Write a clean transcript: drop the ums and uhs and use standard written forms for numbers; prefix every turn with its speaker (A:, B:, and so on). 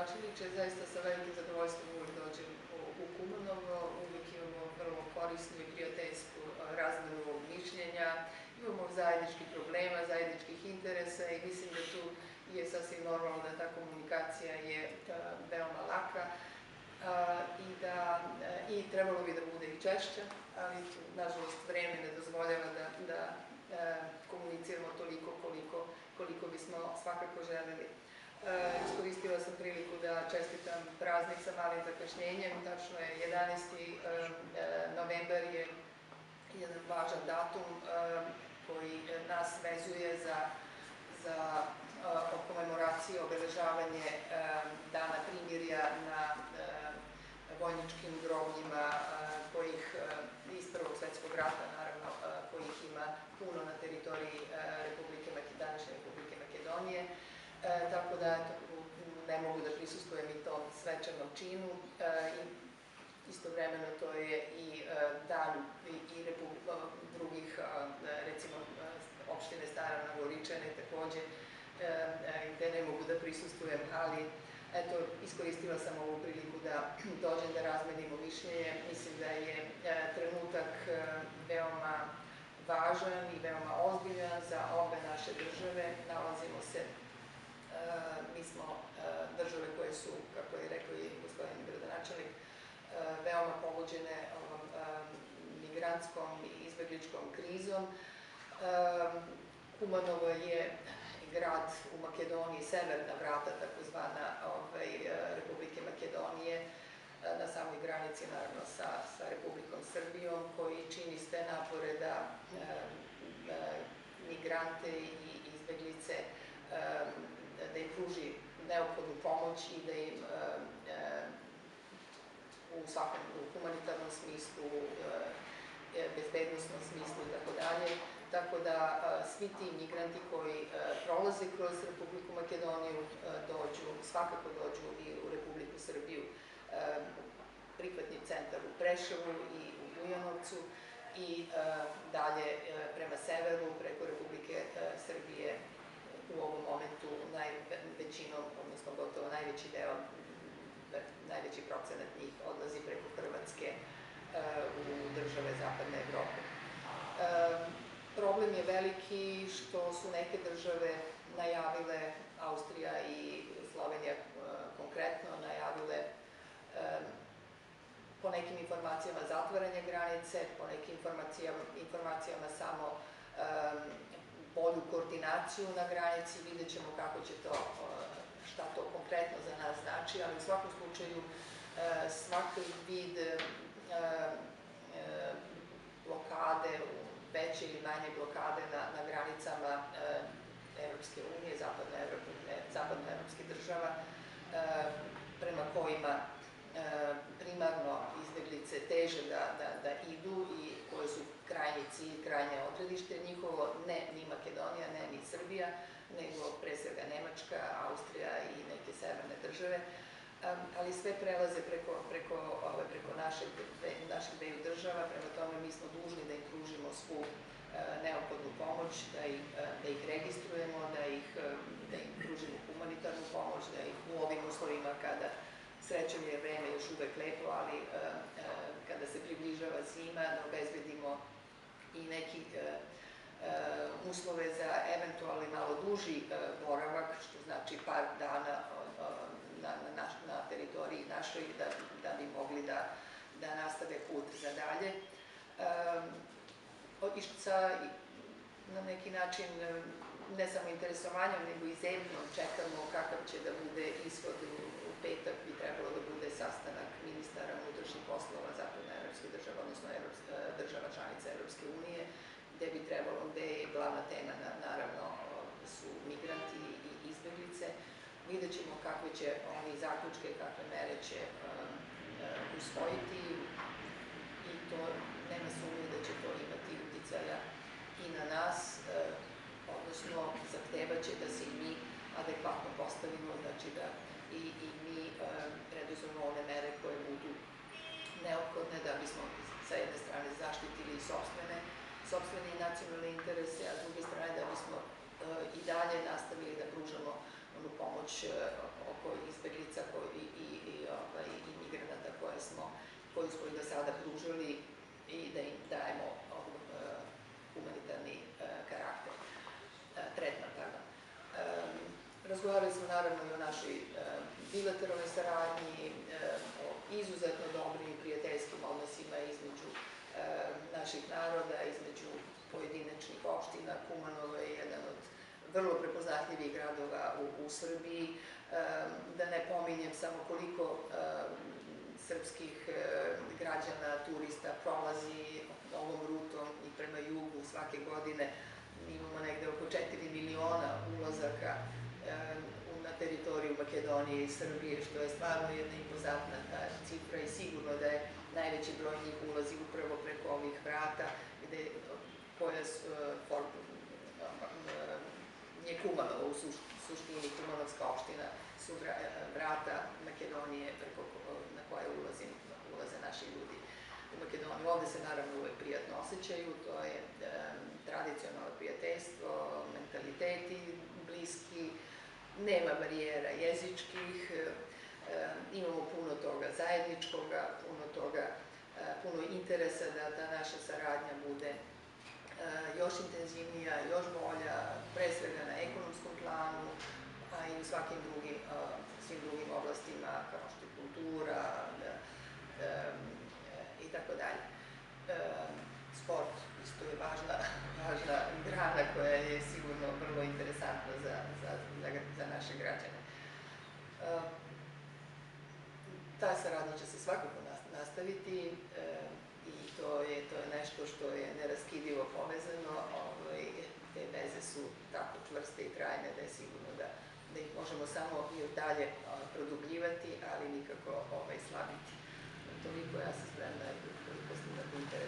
A: gradonačelniče. Zaista sa velikim zadovoljstvom uvijek dođem u Kumanovo, uvijek imamo vrlo korisnu i prijateljsku razmenu mišljenja, imamo zajedničkih problema, zajedničkih interesa i mislim da tu je sasvim normalno da ta komunikacija je veoma laka i trebalo bi da bude i češća, ali nažalost vreme ne dozvoljava da komuniciramo toliko koliko bismo svakako želeli. Iskoristila sam priliku da čestitam praznik sa malim zakašnjenjem, tačno je 11. novembar je jedan važan datum koji nas vezuje za komemoraciju, obeležavanje Dana primirja na vojničkim grobljima iz Prvog svetskog rata, naravno, kojih ima puno na teritoriji današnje Republike Makedonije. Tako da ne mogu da prisustvujem i tom svečanom činu. Istovremeno to je i dan i drugih, recimo opštine Stara Nagoričane takođe, gde ne mogu da prisustvujem, ali eto, iskoristila sam ovu priliku da dođem da razmenimo mišljenje. Mislim da je trenutak veoma važan i veoma ozbiljan za obe naše države. Nalazimo se, mi smo države koje su, kako je rekao i gospodin gradonačelnik, veoma pogođene ovom migrantskom i izbegličkom krizom. Kumanovo je grad u Makedoniji, severna vrata takozvana Republike Makedonije, na samoj granici naravno sa Republikom Srbijom, koji čini sve napore da migrante i izbeglice, da im pruži neophodnu pomoć i da im u svakom humanitarnom smislu, bezbednostnom smislu i tako dalje. Tako da svi ti migranti koji prolaze kroz Republiku Makedoniju svakako dođu i u Republiku Srbiju, prihvatni centar u Preševu i u Bujanovcu i dalje prema severu, preko Republike Srbije u ovom momentu većinom, odnosno gotovo najveći deo, najveći procenat njih odlazi preko Hrvatske u države Zapadne Evrope. Problem je veliki što su neke države najavile, Austrija i Slovenija konkretno, najavile po nekim informacijama zatvaranje granice, po nekim informacijama samo bolju koordinaciju na granici. Vidjet ćemo kako će to, šta to konkretno za nas znači, ali u svakom slučaju svaki vid blokade, veće ili manje blokade na granicama Evropske unije, zapadnoevropskih država, prema kojima primarno izbeglice teže da idu i koje su krajnji cilj, krajnje odredište njihovo, ne ni Makedonija, ne ni Srbija, nego pre svega Nemačka, Austrija i neke severne države, ali sve prelaze preko naših dveju država. Prema tome mi smo dužni da im pružimo svu neophodnu pomoć, da ih registrujemo, da im pružimo humanitarnu pomoć, da ih u ovim uslovima kada, srećom je vreme još uvek lepo, ali kada se približava zima, da obezbedimo i neki uslove za eventualni malo duži boravak, što znači par dana na teritoriji našoj, da bi mogli da nastave put za dalje. Na neki način, ne samo interesovanjem, nego i zebnjom čekamo kakav će da bude ishod. U petak bi trebalo da bude sastanak ministara unutrašnjih poslova zapadnoevropskih država, odnosno država članica Evropske unije, gde je glavna tema, naravno, su migranti i izbeglice. Vidjet ćemo kakve će oni zaključke, kakve mere će usvojiti i to nema sumnje da će to imati uticaja i na nas, odnosno zahtevaće da se i mi adekvatno postavimo, znači da i mi preduzmemo one mere koje budu neophodne da bismo sa jedne strane zaštitili sopstvene i nacionalne interese, a s druge strane da bismo i dalje nastavili da pružamo onu pomoć oko izbeglica koju smo i do sada pružili i da im dajemo humanitarni karakter, tretman. Razgovarali smo naravno i o našoj bilateralnoj saradnji, o izuzetno dobrim i prijateljskim odnosima između naših naroda, između pojedinačnih opština. Kumanovo je jedan od vrlo prepoznatljivih gradova u Srbiji. Da ne pominjem samo koliko srpskih građana, turista prolazi ovom rutom i prema jugu svake godine. Imamo negde oko 4 miliona ulazaka na teritoriju Makedonije i Srbije, što je stvarno jedna impozantna cifra i sigurno da je najveći broj njih ulazi upravo preko ovih vrata, gde pojas je Kumanovo, u suštini Kumanovska opština su vrata Makedonije na koje ulaze naši ljudi u Makedoniju. Ovde se naravno uvek prijatno osjećaju, to je tradicionalno prijateljstvo, mentaliteti bliski, nema barijera jezičkih, imamo puno toga zajedničkoga, puno interesa da ta naša saradnja bude još intenzivnija, još bolja, pre svega na ekonomskom planu, a i u svim drugim oblastima kao što je kultura i tako dalje. Sport isto je važna grana koja je sigurno vrlo interesantna za naše građane. Ta saradnja će se svakako nastaviti i to je nešto što je neraskidivo povezano. Te veze su tako čvrste i trajne da je sigurno da ih možemo samo i dalje produbljivati, ali nikako slabiti. Toliko, ja sam spremna, koliko ste imate interes.